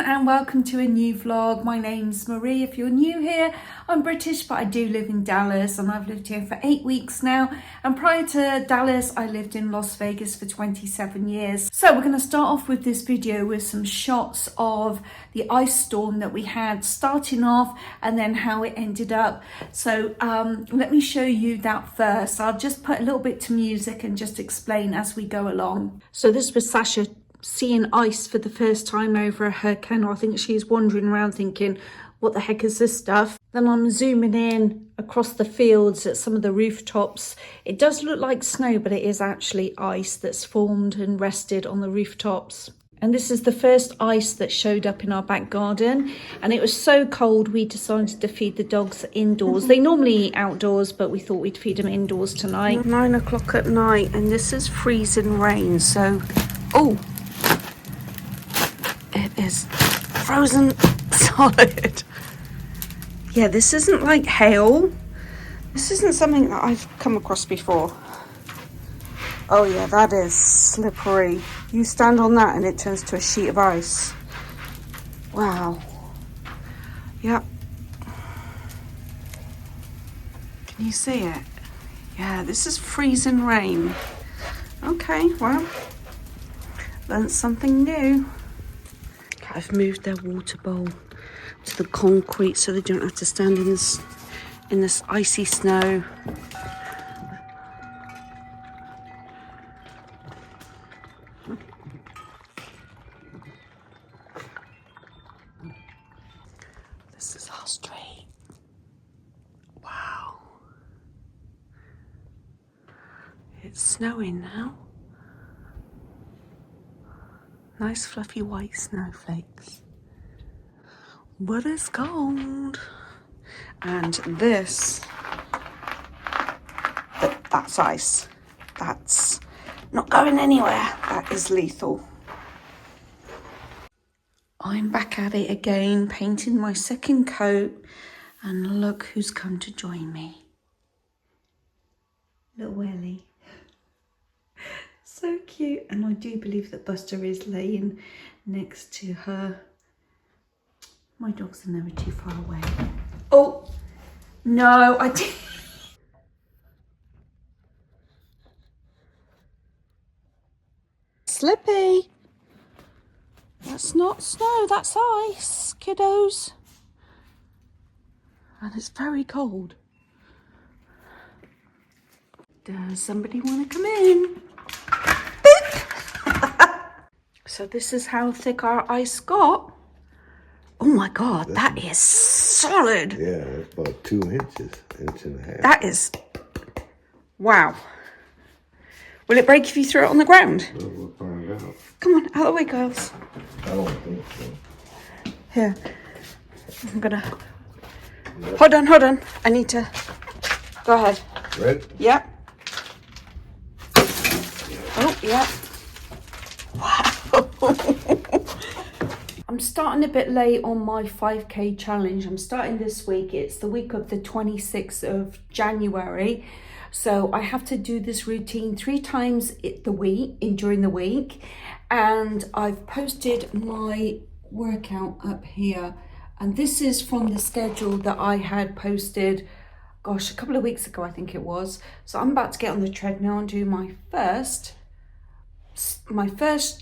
and welcome to a new vlog. My name's Maree. If you're new here, I'm British, but I do live in Dallas and I've lived here for 8 weeks now. And prior to Dallas, I lived in Las Vegas for 27 years. So we're going to start off with this video with some shots of the ice storm that we had starting off and then how it ended up. So let me show you that first. I'll just put a little bit to music and just explain as we go along. So this was Sasha seeing ice for the first time over her kennel. I think she's wandering around thinking, what the heck is this stuff? Then I'm zooming in across the fields at some of the rooftops. It does look like snow, but it is actually ice that's formed and rested on the rooftops. And this is the first ice that showed up in our back garden. And it was so cold, we decided to feed the dogs indoors. They normally eat outdoors, but we thought we'd feed them indoors tonight. 9 o'clock at night, and this is freezing rain. So, oh, it is frozen solid. Yeah, this isn't like hail. This isn't something that I've come across before. Oh yeah, that is slippery. You stand on that and it turns to a sheet of ice. Wow. Yep. Can you see it? Yeah, this is freezing rain. Okay, well, learned something new. I've moved their water bowl to the concrete so they don't have to stand in this icy snow. This is our street. Wow. It's snowing now. Nice fluffy white snowflakes. But it's cold. And this, that's ice. That's not going anywhere. That is lethal. I'm back at it again, painting my second coat. And look who's come to join me. Little Welly. So cute. And I do believe that Buster is laying next to her. My dogs are never too far away. Oh, no, I did. Slippy. That's not snow, that's ice, kiddos. And it's very cold. Does somebody want to come in? So this is how thick our ice got. Oh my God, that is solid. Yeah, that's about 2 inches, inch and a half. That is, wow. Will it break if you throw it on the ground? Well, we'll find out. Come on, out of the way, girls. I don't think so. Here, I'm gonna, hold on. I need to, go ahead. Ready? Yep. Oh, yeah. Wow. I'm starting a bit late on my 5K challenge. I'm starting this week. It's the week of the 26th of January. So I have to do this routine 3 times during the week. And I've posted my workout up here. And this is from the schedule that I had posted, gosh, a couple of weeks ago, I think it was. So I'm about to get on the treadmill and do my first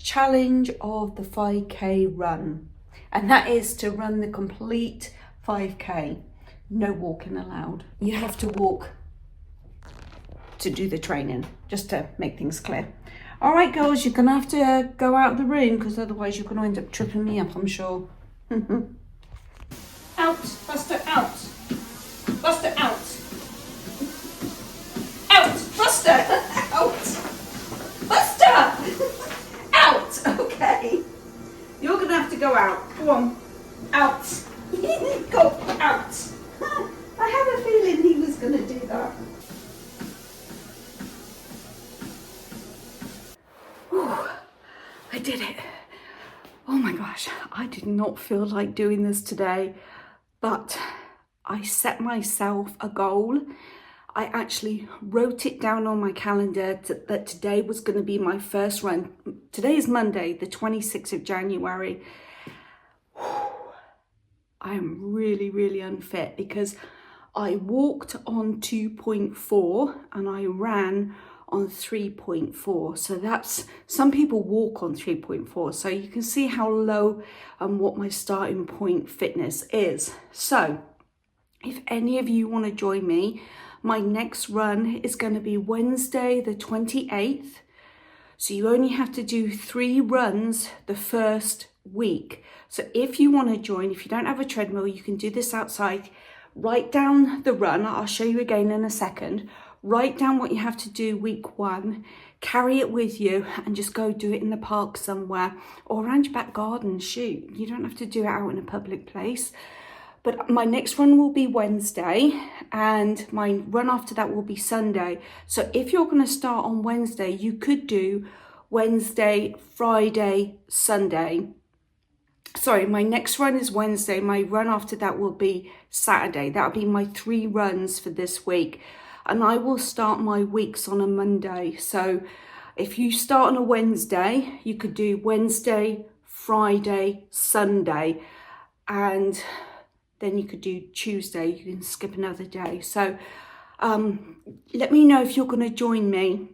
challenge of the 5K run, and that is to run the complete 5K. No walking allowed. You have to walk to do the training, just to make things clear. All right, girls, you're gonna have to go out of the room because otherwise you're gonna end up tripping me up, I'm sure. Out, Buster, out. Buster, out. Out, Buster, out. Buster! Out! Okay. You're gonna have to go out. Go on. Out. Go out. I have a feeling he was gonna do that. Whew. I did it. Oh my gosh. I did not feel like doing this today, but I set myself a goal. I actually wrote it down on my calendar that today was going to be my first run. Today is Monday, the 26th of January. I am really, really unfit because I walked on 2.4 and I ran on 3.4. So that's, some people walk on 3.4. So you can see how low and what my starting point fitness is. So if any of you want to join me, my next run is going to be Wednesday the 28th. So you only have to do 3 runs the first week. So if you want to join, if you don't have a treadmill, you can do this outside. Write down the run. I'll show you again in a second. Write down what you have to do week 1. Carry it with you and just go do it in the park somewhere or around your back garden. Shoot, you don't have to do it out in a public place. But my next run will be Wednesday and my run after that will be Sunday. So if you're going to start on Wednesday, you could do Wednesday, Friday, Sunday. Sorry, my next run is Wednesday. My run after that will be Saturday. That'll be my 3 runs for this week. And I will start my weeks on a Monday. So if you start on a Wednesday, you could do Wednesday, Friday, Sunday. And then you could do Tuesday. You can skip another day. So let me know if you're going to join me.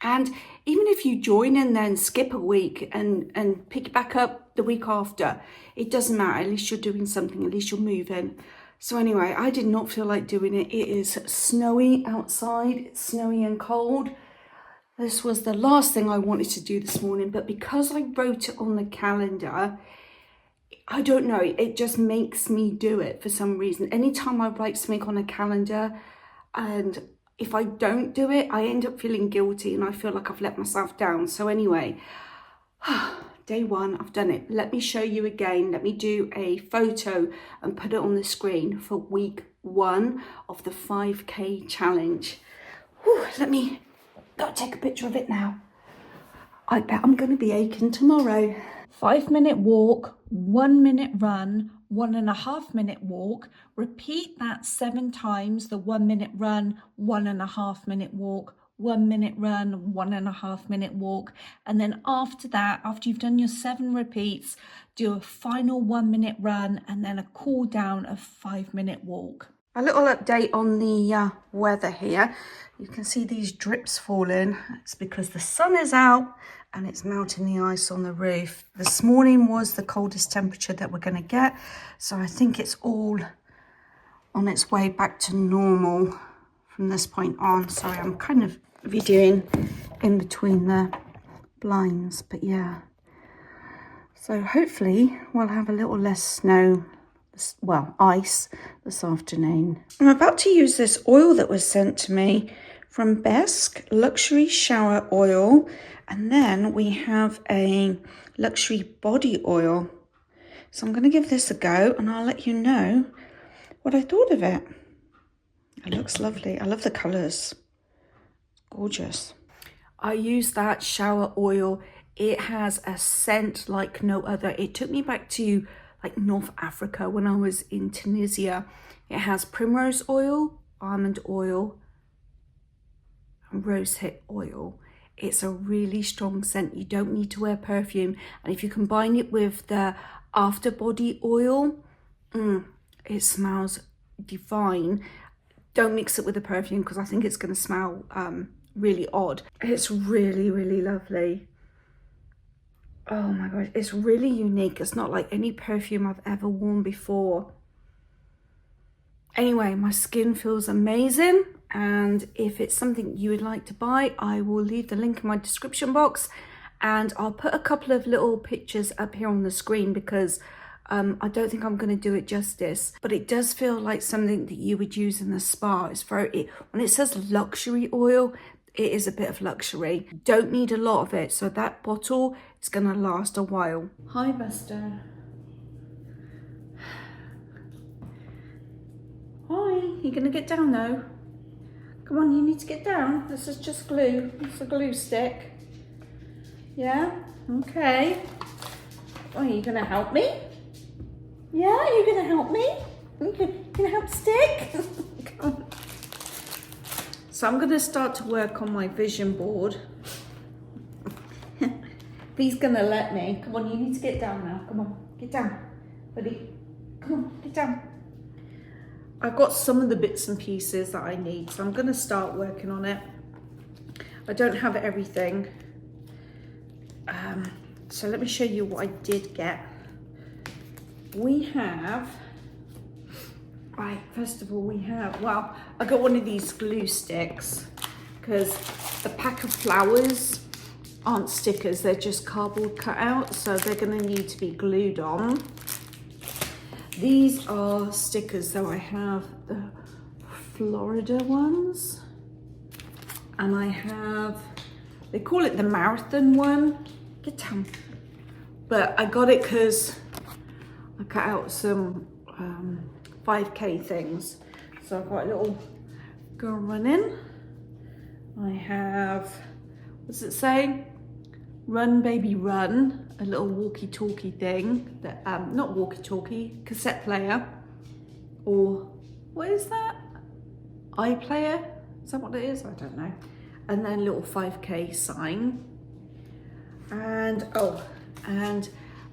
And even if you join and then skip a week and pick it back up the week after, it doesn't matter. At least you're doing something. At least you're moving. So anyway, I did not feel like doing it. It is snowy outside. It's snowy and cold. This was the last thing I wanted to do this morning. But because I wrote it on the calendar, I don't know. It just makes me do it for some reason. Anytime I write something on a calendar and if I don't do it, I end up feeling guilty and I feel like I've let myself down. So anyway, day 1, I've done it. Let me show you again. Let me do a photo and put it on the screen for week 1 of the 5K challenge. Whew, let me go take a picture of it now. I bet I'm going to be aching tomorrow. 5-minute walk, 1-minute run, 1.5-minute walk. Repeat that 7 times, the 1-minute run, 1.5-minute walk, 1-minute run, 1.5-minute walk. And then after that, after you've done your 7 repeats, do a final 1-minute run and then a cool down of 5-minute walk. A little update on the weather here. You can see these drips falling. It's because the sun is out and it's melting the ice on the roof. This morning was the coldest temperature that we're going to get. So I think it's all on its way back to normal from this point on. Sorry, I'm kind of videoing in between the blinds, but yeah. So hopefully we'll have a little less snow, well, ice this afternoon. I'm about to use this oil that was sent to me from BESQUE, luxury shower oil. And then we have a luxury body oil. So I'm going to give this a go and I'll let you know what I thought of it. It looks lovely. I love the colours. Gorgeous. I use that shower oil. It has a scent like no other. It took me back to like North Africa when I was in Tunisia. It has primrose oil, almond oil, and rosehip oil. It's a really strong scent. You don't need to wear perfume. And if you combine it with the after body oil, it smells divine. Don't mix it with the perfume because I think it's going to smell really odd. It's really, really lovely. Oh my God, it's really unique. It's not like any perfume I've ever worn before. Anyway, my skin feels amazing. And if it's something you would like to buy, I will leave the link in my description box. And I'll put a couple of little pictures up here on the screen because I don't think I'm going to do it justice. But it does feel like something that you would use in the spa. It's very, when it says luxury oil, it is a bit of luxury. Don't need a lot of it. So that bottle is going to last a while. Hi, Buster. Hi, you going to get down though? Come on, you need to get down. This is just glue. It's a glue stick. Yeah? Okay. Oh, are you going to help me? Yeah, are you going to help me? You going to help stick? Come on. So I'm going to start to work on my vision board. If he's going to let me. Come on, you need to get down now. Come on, get down. Buddy, Come on, get down. I've got some of the bits and pieces that I need, so I'm going to start working on it. I don't have everything. So let me show you what I did get. We have, right, first of all we have, well, I got one of these glue sticks because the pack of flowers aren't stickers, they're just cardboard cutouts, so they're going to need to be glued on. These are stickers, so I have the Florida ones, and I have, they call it the marathon one. Get down. But I got it because I cut out some 5K things. So I've got a little girl running. I have, what's it say? Run baby run, a little walkie-talkie thing, that not walkie-talkie, cassette player, or what is that? iPlayer? Is that what it is? I don't know. And then a little 5K sign. And oh, and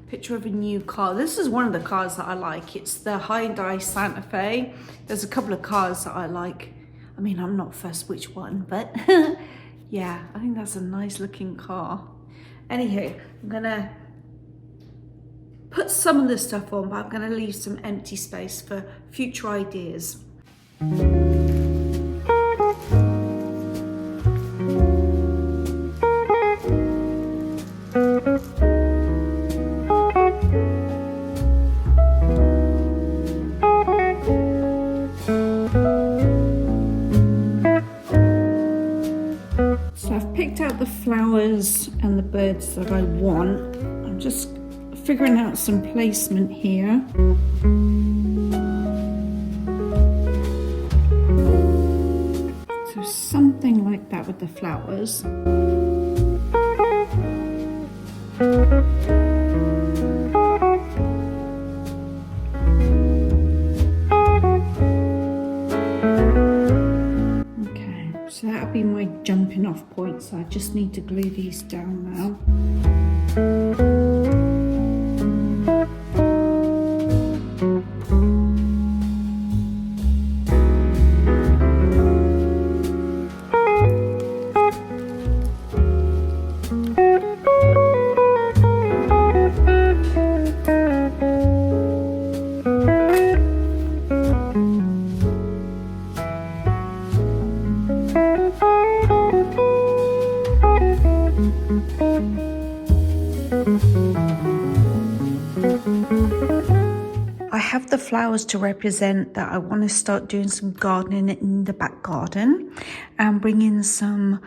a picture of a new car. This is one of the cars that I like. It's the Hyundai Santa Fe. There's a couple of cars that I like. I mean, I'm not fussed which one, but yeah, I think that's a nice looking car. Anywho, I'm gonna put some of this stuff on, but I'm gonna leave some empty space for future ideas. The flowers and the birds that I want. I'm just figuring out some placement here. So something like that with the flowers. So that'll be my jumping off point, so I just need to glue these down now. I have the flowers to represent that I want to start doing some gardening in the back garden and bring in some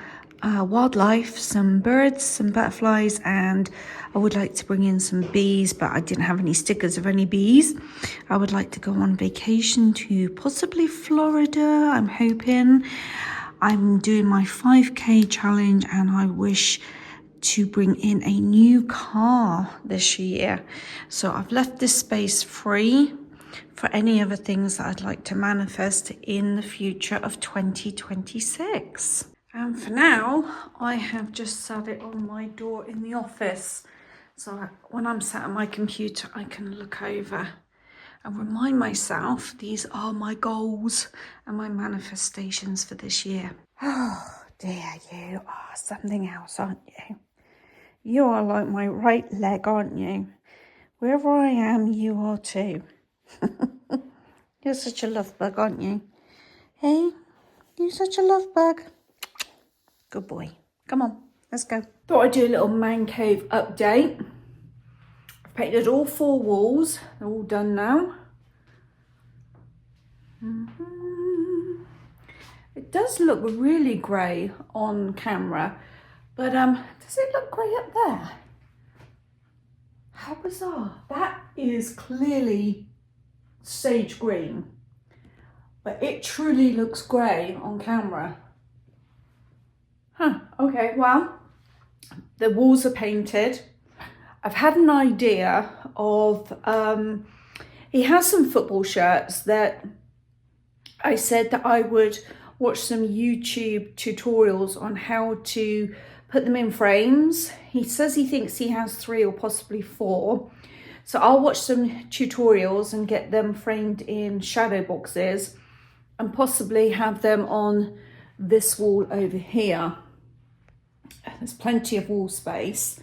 wildlife, some birds, some butterflies, and I would like to bring in some bees, but I didn't have any stickers of any bees. I would like to go on vacation to possibly Florida, I'm hoping. I'm doing my 5K challenge and I wish to bring in a new car this year. So I've left this space free for any other things that I'd like to manifest in the future of 2026. And for now, I have just set it on my door in the office. So when I'm sat at my computer, I can look over and remind myself these are my goals and my manifestations for this year. Oh dear, you are something else, aren't you? You are like my right leg, aren't you? Wherever I am, you are too. You're such a love bug, aren't you? Hey, you're such a love bug. Good boy. Come on, let's go. Thought I'd do a little man cave update. I've painted all 4 walls. They're all done now. It does look really grey on camera, but does it look grey up there? How bizarre. That is clearly sage green, but it truly looks grey on camera. Huh, okay, well, the walls are painted. I've had an idea of, he has some football shirts that I said that I would watch some YouTube tutorials on how to put them in frames. He says he thinks he has 3 or possibly 4. So I'll watch some tutorials and get them framed in shadow boxes and possibly have them on this wall over here. There's plenty of wall space.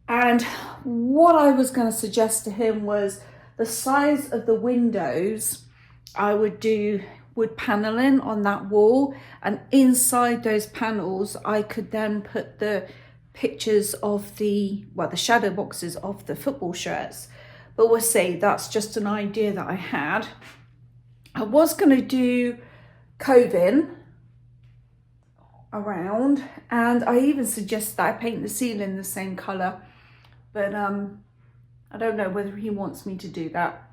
And what I was going to suggest to him was the size of the windows. I would do wood paneling on that wall, and inside those panels I could then put the pictures of the shadow boxes of the football shirts. But we'll see, that's just an idea that I had. I was going to do coving around, and I even suggest that I paint the ceiling the same colour, but I don't know whether he wants me to do that.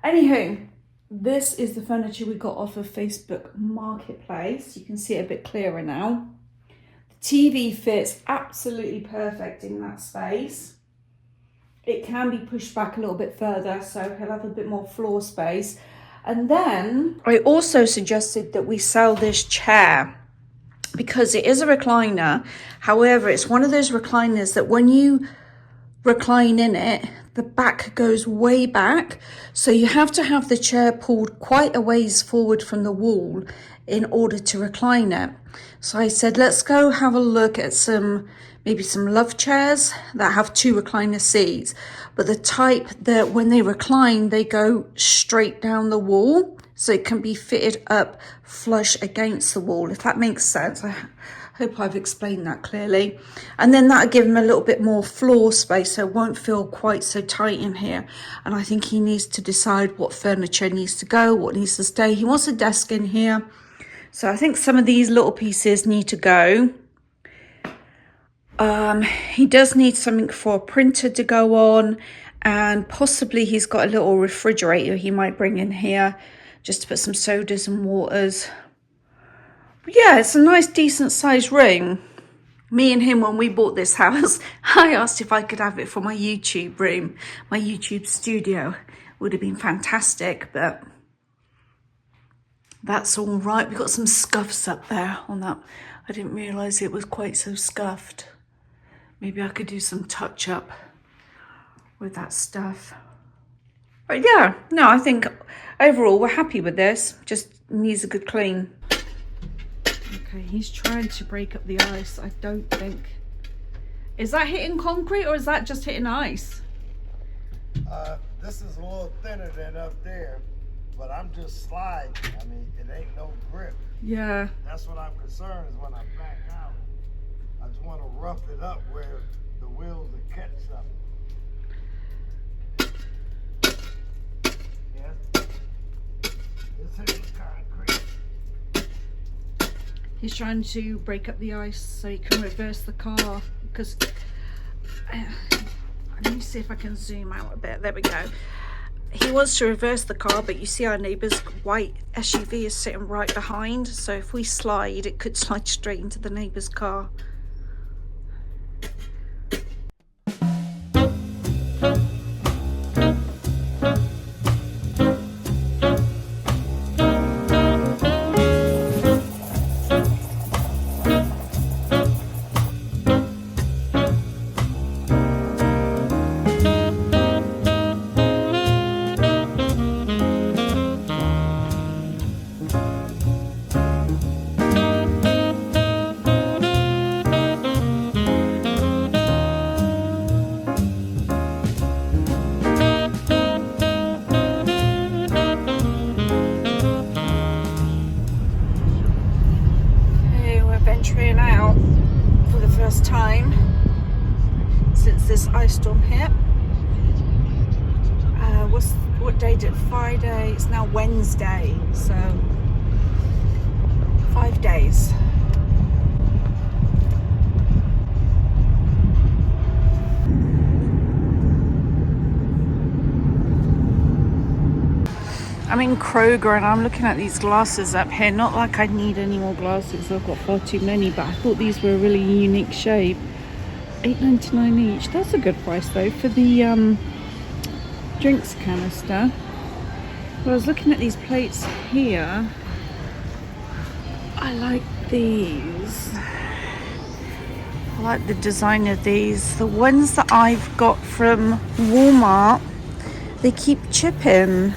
Anywho, this is the furniture we got off of Facebook Marketplace. You can see it a bit clearer now. The TV fits absolutely perfect in that space. It can be pushed back a little bit further, so he'll have a bit more floor space. And then I also suggested that we sell this chair because it is a recliner. However, it's one of those recliners that when you recline in it, the back goes way back, so you have to have the chair pulled quite a ways forward from the wall in order to recline it. So I said, let's go have a look at maybe some love chairs that have 2 recliner seats, but the type that when they recline, they go straight down the wall, so it can be fitted up flush against the wall, if that makes sense. I hope I've explained that clearly. And then that'll give him a little bit more floor space, so it won't feel quite so tight in here. And I think he needs to decide what furniture needs to go, what needs to stay. He wants a desk in here, so I think some of these little pieces need to go. He does need something for a printer to go on, and possibly he's got a little refrigerator he might bring in here just to put some sodas and waters. But yeah, it's a nice decent sized room. Me and him, when we bought this house, I asked if I could have it for my YouTube room, my YouTube studio. Would have been fantastic, but that's all right. We've got some scuffs up there on that. I didn't realise it was quite so scuffed. Maybe I could do some touch up with that stuff. But yeah, no, I think overall we're happy with this. Just needs a good clean. Okay, he's trying to break up the ice. I don't think. Is that hitting concrete or is that just hitting ice? This is a little thinner than up there, but I'm just sliding. I mean, it ain't no grip. Yeah. That's what I'm concerned is when I back out. I just want to rough it up where the wheels will catch something. Yes. This is concrete. He's trying to break up the ice so he can reverse the car, because let me see if I can zoom out a bit. There we go. He wants to reverse the car, but you see our neighbour's white SUV is sitting right behind, so if we slide, it could slide straight into the neighbour's car. Out for the first time since this ice storm hit. What day did it? Friday. It's now Wednesday, so 5 days. I'm in Kroger and I'm looking at these glasses up here. Not like I need any more glasses, I've got far too many, but I thought these were a really unique shape. $8.99 each. That's a good price though for the drinks canister. But I was looking at these plates here. I like these. I like the design of these. The ones that I've got from Walmart, they keep chipping,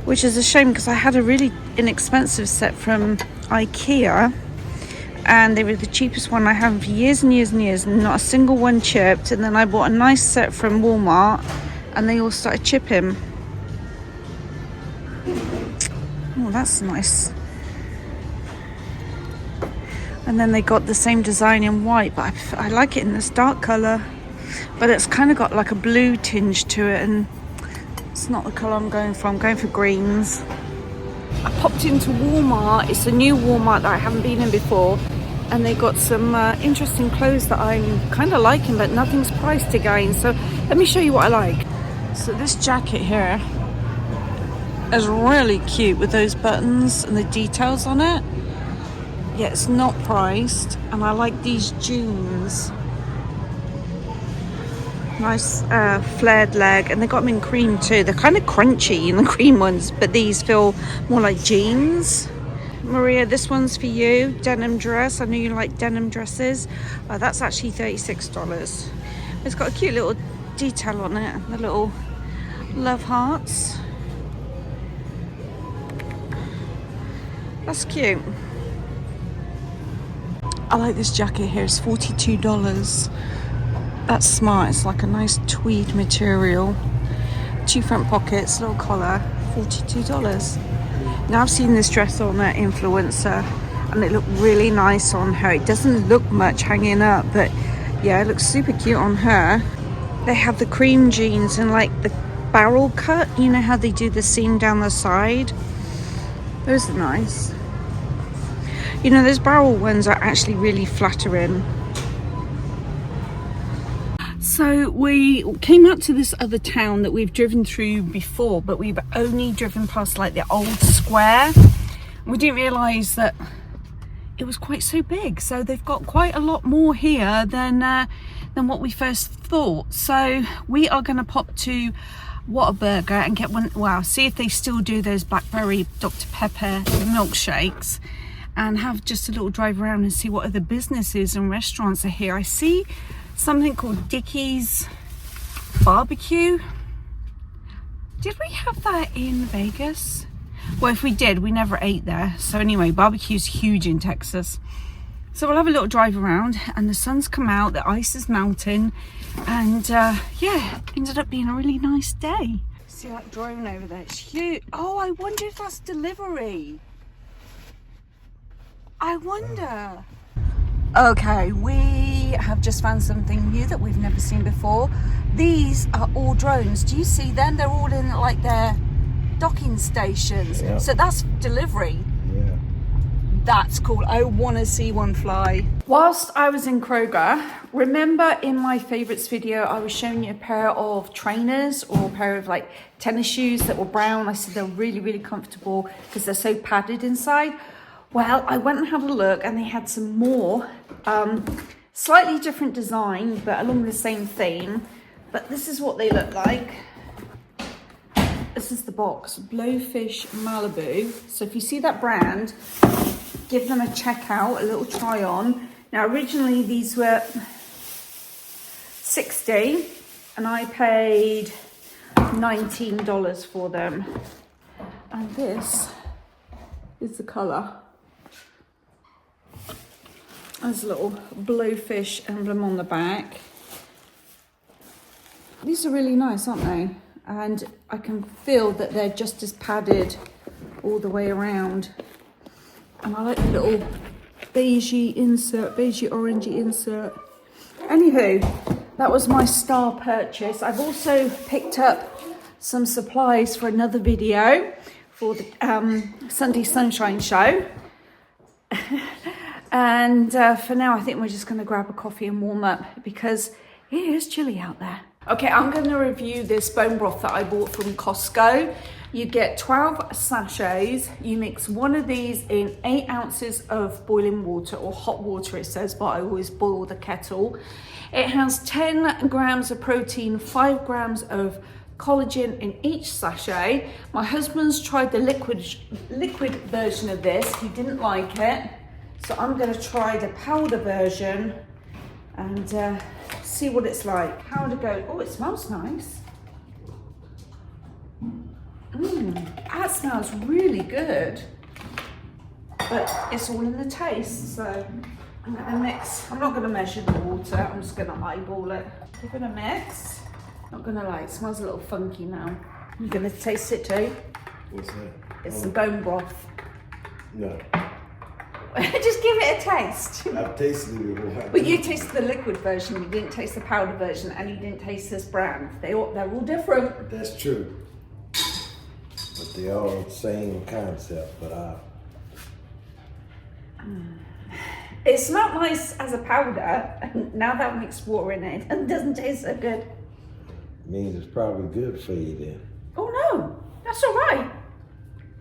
which is a shame because I had a really inexpensive set from IKEA and they were the cheapest one I had for years and years and years, and not a single one chipped. And then I bought a nice set from Walmart and they all started chipping. Oh, that's nice. And then they got the same design in white, but I like it in this dark colour. But it's kind of got like a blue tinge to it, and it's not the colour I'm going for. I'm going for greens. I popped into Walmart. It's a new Walmart that I haven't been in before, and they got some interesting clothes that I'm kind of liking, but nothing's priced again. So let me show you what I like. So this jacket here is really cute with those buttons and the details on it. Yeah, it's not priced, and I like these jeans. Nice flared leg, and they got them in cream too. They're kind of crunchy in the cream ones, but these feel more like jeans. Maria, this one's for you. Denim dress. I know you like denim dresses. That's actually $36. It's got a cute little detail on it. The little love hearts. That's cute. I like this jacket here. It's $42. That's smart. It's like a nice tweed material. 2 front pockets, little collar, $42. Now I've seen this dress on an influencer and it looked really nice on her. It doesn't look much hanging up, but yeah, it looks super cute on her. They have the cream jeans and like the barrel cut. You know how they do the seam down the side? Those are nice. You know, those barrel ones are actually really flattering. So we came out to this other town that we've driven through before, but we've only driven past like the old square. We didn't realise that it was quite so big. So they've got quite a lot more here than what we first thought. So we are going to pop to Whataburger and get one. Wow, see if they still do those blackberry Dr. Pepper milkshakes, and have just a little drive around and see what other businesses and restaurants are here. I see something called Dickie's Barbecue. Did we have that in Vegas? Well, if we did, we never ate there. So anyway, barbecue's huge in Texas. So we'll have a little drive around, and the sun's come out, the ice is melting, and yeah, ended up being a really nice day. See that drone over there? It's huge. Oh, I wonder if that's delivery. I wonder. Okay, we have just found something new that we've never seen before. These are all drones. Do you see them? They're all in like their docking stations. Yeah. So that's delivery. Yeah. That's cool. I want to see one fly. Whilst I was in Kroger, remember in my favorites video, I was showing you a pair of trainers or a pair of like tennis shoes that were brown. I said they're really, really comfortable because they're so padded inside. Well, I went and had a look, and they had some more, slightly different design, but along the same theme. But this is what they look like. This is the box, Blowfish Malibu. So if you see that brand, give them a check out, a little try on. Now, originally these were $60, and I paid $19 for them. And this is the colour. There's a little blowfish emblem on the back. These are really nice, aren't they? And I can feel that they're just as padded all the way around. And I like the little beigey insert, beigey orangey insert. Anywho, that was my star purchase. I've also picked up some supplies for another video for the Sunday Sunshine Show. And for now, I think we're just going to grab a coffee and warm up because it is chilly out there. Okay, I'm going to review this bone broth that I bought from Costco. You get 12 sachets. You mix one of these in 8 ounces of boiling water, or hot water it says, but I always boil the kettle. It has 10 grams of protein, 5 grams of collagen in each sachet. My husband's tried the liquid version of this. He didn't like it. So I'm going to try the powder version and see what it's like. Powder goat. Oh, it smells nice. That smells really good. But it's all in the taste, so I'm gonna mix. I'm not gonna measure the water, I'm just gonna eyeball it. Give it a mix. Not gonna lie, it smells a little funky now. You're gonna taste it too? What's that? It's the bone broth. No. Just give it a taste. I've tasted it before. But you tasted the liquid version, you didn't taste the powder version, and you didn't taste this brand. They're all different. That's true. But they all the same concept, but It smelled nice as a powder, and now that I've mixed water in it, it doesn't taste so good. means it's probably good for you then. Oh no, that's all right.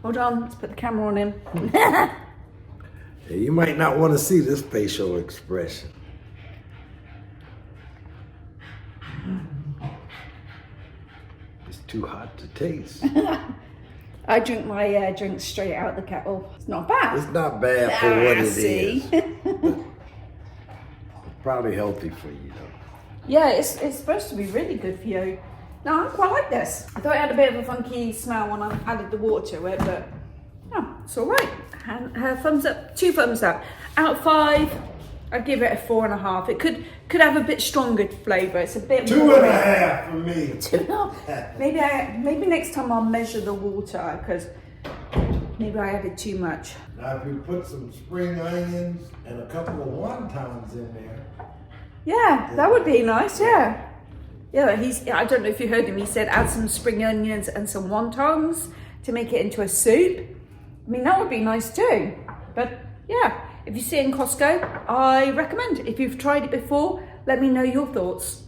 Hold on, let's put the camera on him. Yeah, you might not want to see this facial expression. It's too hot to taste. I drink my drink straight out the kettle. It's not bad. It's not bad for what it See? is. It's probably healthy for you though. Yeah, it's supposed to be really good for you. No, I quite like this. I thought it had a bit of a funky smell when I added the water to it, but no, it's all right. And thumbs up, 2 thumbs up. Out of 5, I'd give it a 4.5. It could have a bit stronger flavour. It's a bit 2.5 for me. 2.5. Maybe next time I'll measure the water because maybe I added too much. Now if you put some spring onions and a couple of wontons in there. Yeah, that would be nice, yeah. Yeah, I don't know if you heard him, he said add some spring onions and some wontons to make it into a soup. I mean, that would be nice too. But yeah, if you see it in Costco, I recommend. If you've tried it before, let me know your thoughts.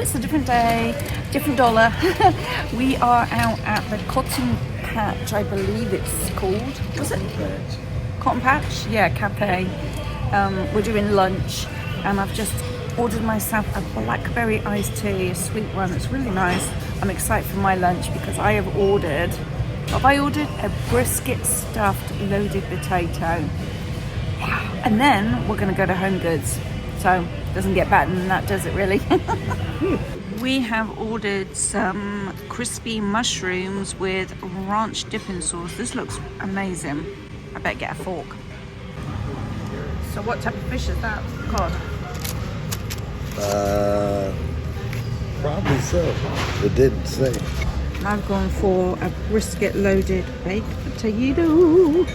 It's a different day, different dollar. We are out at the Cotton Patch, I believe it's called. Was it? Cotton Patch? Yeah, cafe. We're doing lunch and I've just ordered myself a blackberry iced tea, a sweet one. It's really nice. I'm excited for my lunch because I have ordered, a brisket stuffed loaded potato. And then we're gonna go to Home Goods. So doesn't get better than that, does it really? We have ordered some crispy mushrooms with ranch dipping sauce. This looks amazing. I better get a fork. So what type of fish is that? Cod? Probably so. It didn't say. I've gone for a brisket loaded baked potato.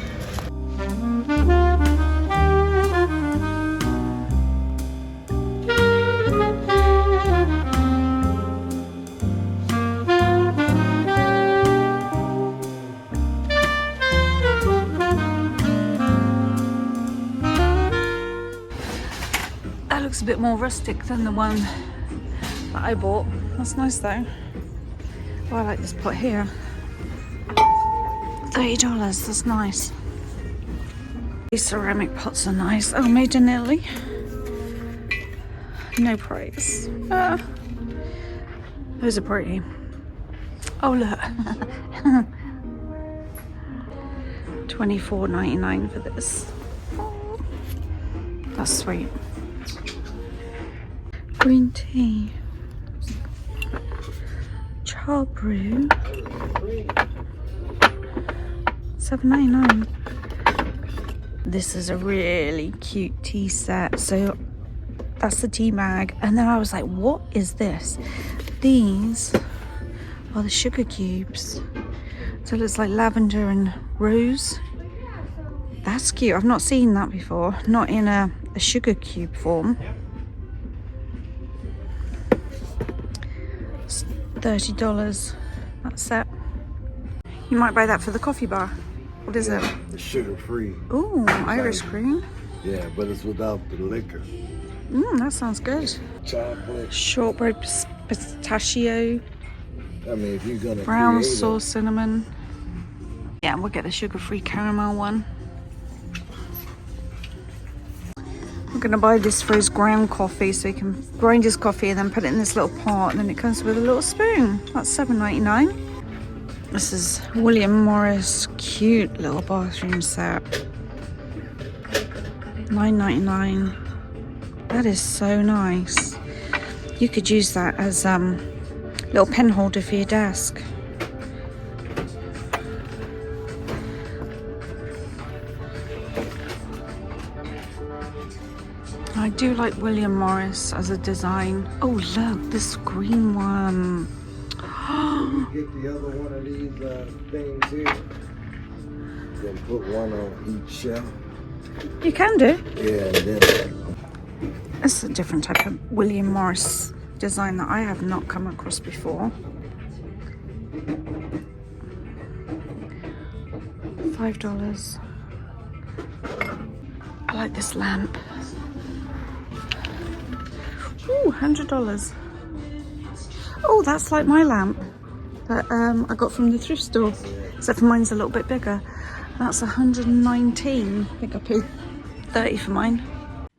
Looks a bit more rustic than the one that I bought. That's nice though. Oh, I like this pot here. $30, that's nice. These ceramic pots are nice. Oh, made in Italy. No price. Those are pretty. Oh look. $24.99 for this. That's sweet. Green tea, child brew, $7.99. This is a really cute tea set. So that's the tea bag, and then I was like, what is this? These are the sugar cubes. So it looks like lavender and rose. That's cute. I've not seen that before, not in a sugar cube form. $30, that set. You might buy that for the coffee bar. What is it? It's sugar-free. Ooh, Irish cream. Yeah, but it's without the liquor. That sounds good. Chocolate. Shortbread pistachio. I mean, if you're gonna Brown create sauce cinnamon. Yeah, we'll get the sugar-free caramel one. gonna buy this for his ground coffee, so he can grind his coffee and then put it in this little pot, and then it comes with a little spoon. That's $7.99. This is William Morris, cute little bathroom set. $9.99. That is so nice. You could use that as little pen holder for your desk. I do like William Morris as a design. Oh look, this green one. Get the other one of these things here. Then put one on each shelf. You can do. Yeah, and then It's a different type of William Morris design that I have not come across before. $5. I like this lamp. Ooh, $100. Oh, that's like my lamp that I got from the thrift store, except for mine's a little bit bigger. That's $119. I think I paid $30 for mine.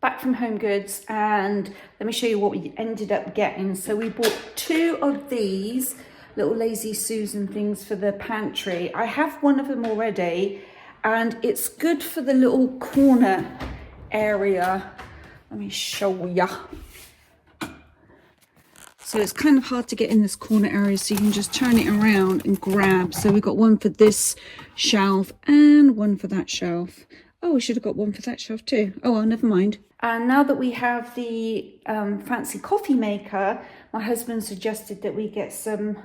Back from Home Goods, and let me show you what we ended up getting. So we bought 2 of these little Lazy Susan things for the pantry. I have one of them already, and it's good for the little corner area. Let me show ya. So it's kind of hard to get in this corner area, so you can just turn it around and grab. So we've got one for this shelf and one for that shelf. Oh, we should have got one for that shelf too. Oh, well, never mind. And now that we have the fancy coffee maker, my husband suggested that we get some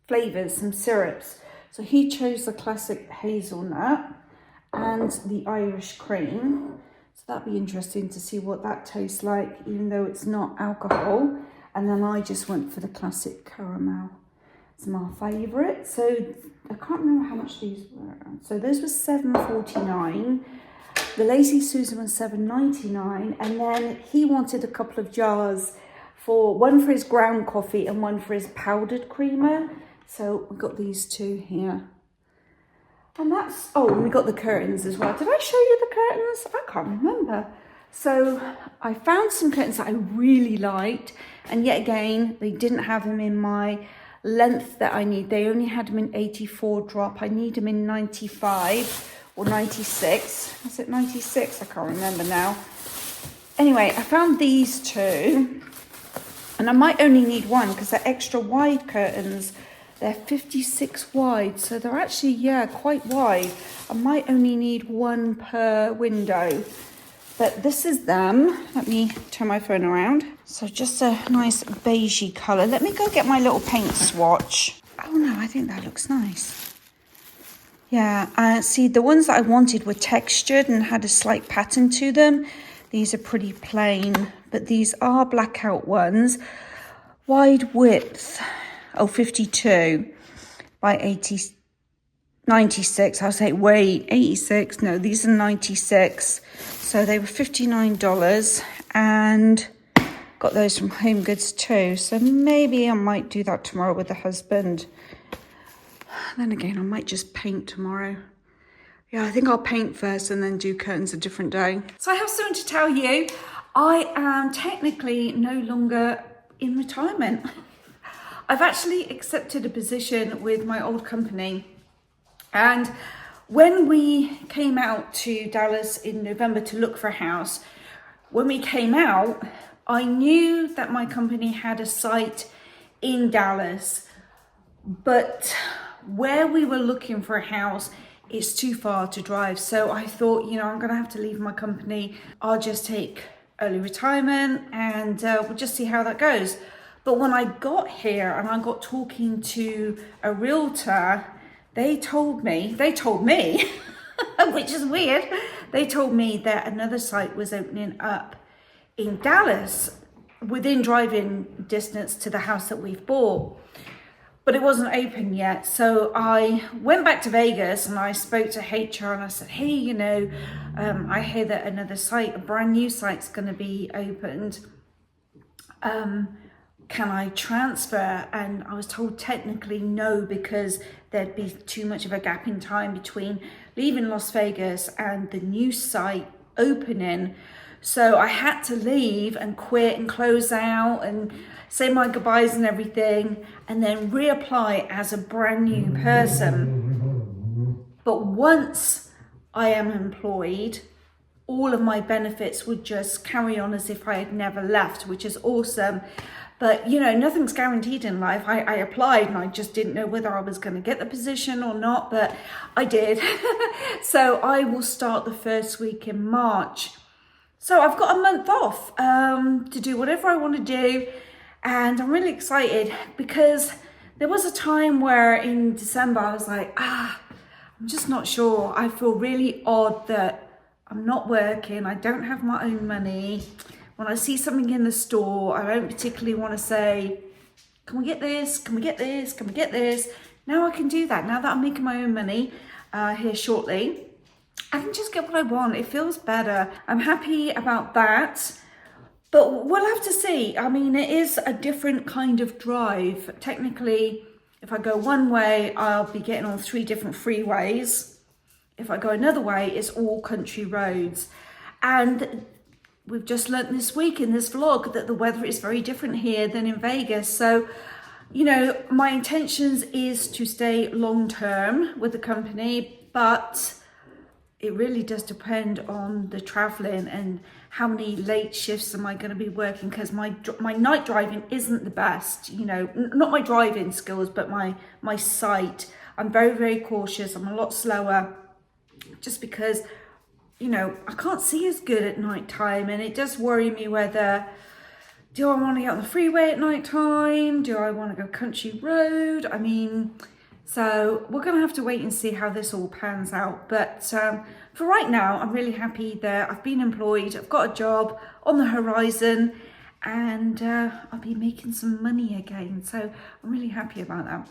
flavours, some syrups. So he chose the classic hazelnut and the Irish cream. So that'd be interesting to see what that tastes like, even though it's not alcohol. And then I just went for the classic caramel. It's my favourite. So I can't remember how much these were. So those were $7.49. The Lazy Susan was $7.99. And then he wanted a couple of jars, one for his ground coffee and one for his powdered creamer. So we got these 2 here. And that's, oh, and we got the curtains as well. Did I show you the curtains? I can't remember. So I found some curtains that I really liked, and yet again, they didn't have them in my length that I need. They only had them in 84 drop. I need them in 95 or 96. Is it 96? I can't remember now. Anyway, I found these 2, and I might only need one because they're extra wide curtains. They're 56 wide, so they're actually, yeah, quite wide. I might only need one per window. But this is them. Let me turn my phone around. So just a nice beigey colour. Let me go get my little paint swatch. Oh no, I think that looks nice. Yeah, see, the ones that I wanted were textured and had a slight pattern to them. These are pretty plain, but these are blackout ones. Wide width, 52 by 96. I was like, wait, 86? No, these are 96. So they were $59, and got those from Home Goods too. So maybe I might do that tomorrow with the husband. Then again, I might just paint tomorrow. Yeah, I think I'll paint first and then do curtains a different day. So I have something to tell you. I am technically no longer in retirement. I've actually accepted a position with my old company. And when we came out to Dallas in November to look for a house, when we came out, I knew that my company had a site in Dallas, but where we were looking for a house, it's too far to drive. So I thought, you know, I'm gonna have to leave my company. I'll just take early retirement and we'll just see how that goes. But when I got here and I got talking to a realtor, they told me, which is weird, they told me that another site was opening up in Dallas within driving distance to the house that we've bought, but it wasn't open yet. So I went back to Vegas and I spoke to HR and I said, hey, you know, I hear that another site, a brand new site's going to be opened. Can I transfer? And I was told technically no, because there'd be too much of a gap in time between leaving Las Vegas and the new site opening. So I had to leave and quit and close out and say my goodbyes and everything, and then reapply as a brand new person. But once I am employed, all of my benefits would just carry on as if I had never left, which is awesome. But you know, nothing's guaranteed in life. I applied and I just didn't know whether I was going to get the position or not, but I did. So I will start the first week in March. So I've got a month off to do whatever I want to do. And I'm really excited because there was a time where in December I was like, I'm just not sure. I feel really odd that I'm not working. I don't have my own money. When I see something in the store, I don't particularly want to say, can we get this? Can we get this? Can we get this? Now I can do that. Now that I'm making my own money here shortly, I can just get what I want. It feels better. I'm happy about that. But we'll have to see. I mean, it is a different kind of drive. Technically, if I go one way, I'll be getting on 3 different freeways. If I go another way, it's all country roads. And we've just learnt this week in this vlog that the weather is very different here than in Vegas. So, you know, my intentions is to stay long term with the company, but it really does depend on the traveling and how many late shifts am I going to be working, because my night driving isn't the best, you know, not my driving skills, but my sight. I'm very, very cautious. I'm a lot slower just because, you know, I can't see as good at night time, and it does worry me whether, do I want to get on the freeway at night time? Do I want to go country road? I mean, so we're going to have to wait and see how this all pans out. But for right now, I'm really happy that I've been employed. I've got a job on the horizon, and I'll be making some money again. So I'm really happy about that.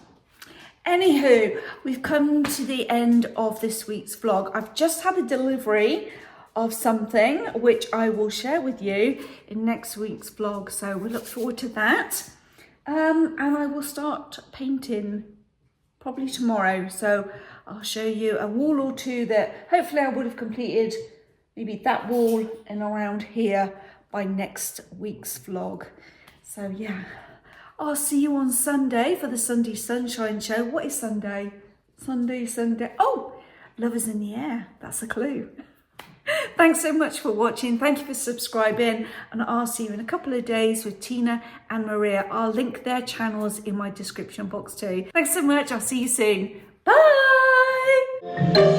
Anywho, we've come to the end of this week's vlog. I've just had a delivery of something which I will share with you in next week's vlog. So we look forward to that. And I will start painting probably tomorrow. So I'll show you a wall or two that hopefully I would have completed, maybe that wall and around here by next week's vlog. So yeah. I'll see you on Sunday for the Sunday Sunshine Show. What is Sunday? Sunday. Oh, love is in the air. That's a clue. Thanks so much for watching. Thank you for subscribing. And I'll see you in a couple of days with Tina and Maree. I'll link their channels in my description box too. Thanks so much. I'll see you soon. Bye.